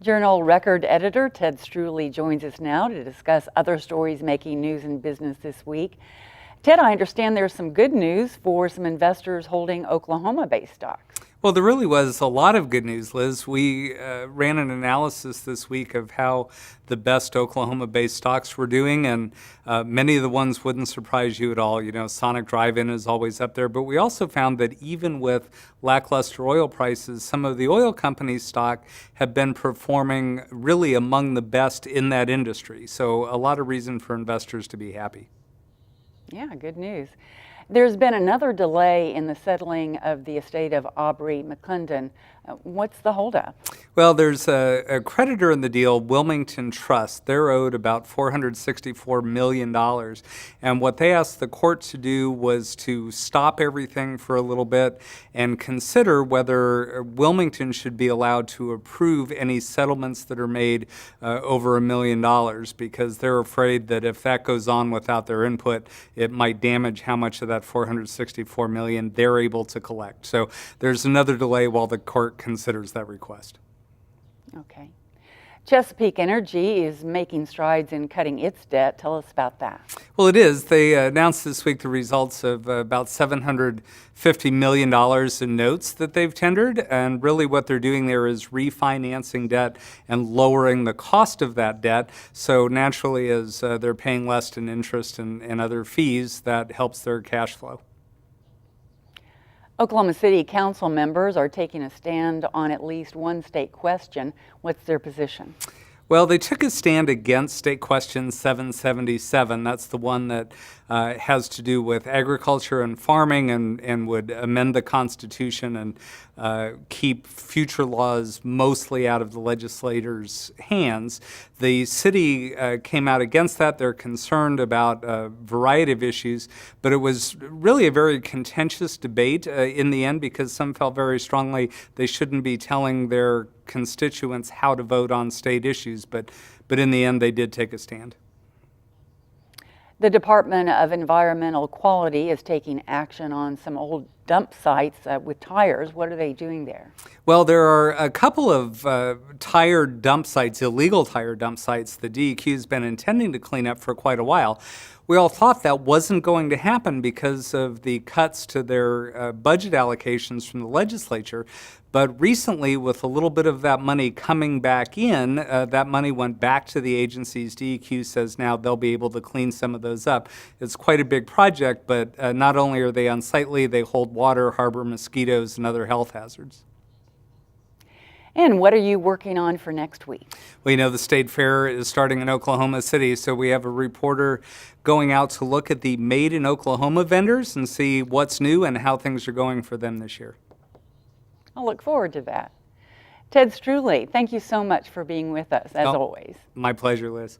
Journal record editor Ted Struley joins us now to discuss other stories making news in business this week. Ted, I understand there's some good news for some investors holding Oklahoma-based stocks. Well, there really was a lot of good news, Liz. We ran an analysis this week of how the best Oklahoma-based stocks were doing, and many of the ones wouldn't surprise you at all. You know, Sonic Drive-In is always up there, but we also found that even with lackluster oil prices, some of the oil companies' stock have been performing really among the best in that industry. So a lot of reason for investors to be happy. Yeah, good news. There's been another delay in the settling of the estate of Aubrey McClendon. What's the holdup? Well, there's a creditor in the deal, Wilmington Trust. They're owed about $464 million. And what they asked the court to do was to stop everything for a little bit and consider whether Wilmington should be allowed to approve any settlements that are made over $1 million, because they're afraid that if that goes on without their input, it might damage how much of that $464 million they're able to collect. So there's another delay while the court considers that request. Okay. Chesapeake Energy is making strides in cutting its debt. Tell us about that. Well, it is. They announced this week the results of about $750 million in notes that they've tendered. And really what they're doing there is refinancing debt and lowering the cost of that debt. So naturally, as they're paying less in interest and other fees, that helps their cash flow. Oklahoma City Council members are taking a stand on at least one state question. What's their position? Well, they took a stand against State Question 777. That's the one that has to do with agriculture and farming and would amend the Constitution and keep future laws mostly out of the legislators' hands. The city came out against that. They're concerned about a variety of issues, but it was really a very contentious debate in the end, because some felt very strongly they shouldn't be telling their constituents how to vote on state issues, but in the end they did take a stand. The Department of Environmental Quality is taking action on some old dump sites with tires. What are they doing there? Well, there are a couple of tire dump sites, illegal tire dump sites, the DEQ has been intending to clean up for quite a while. We all thought that wasn't going to happen because of the cuts to their budget allocations from the legislature. But recently, with a little bit of that money coming back in, that money went back to the agencies. DEQ says now they'll be able to clean some of those up. It's quite a big project, but not only are they unsightly, they hold water, harbor mosquitoes, and other health hazards. And what are you working on for next week? Well, you know, the State Fair is starting in Oklahoma City, so we have a reporter going out to look at the Made in Oklahoma vendors and see what's new and how things are going for them this year. I'll look forward to that. Ted Struley, thank you so much for being with us, as always. My pleasure, Liz.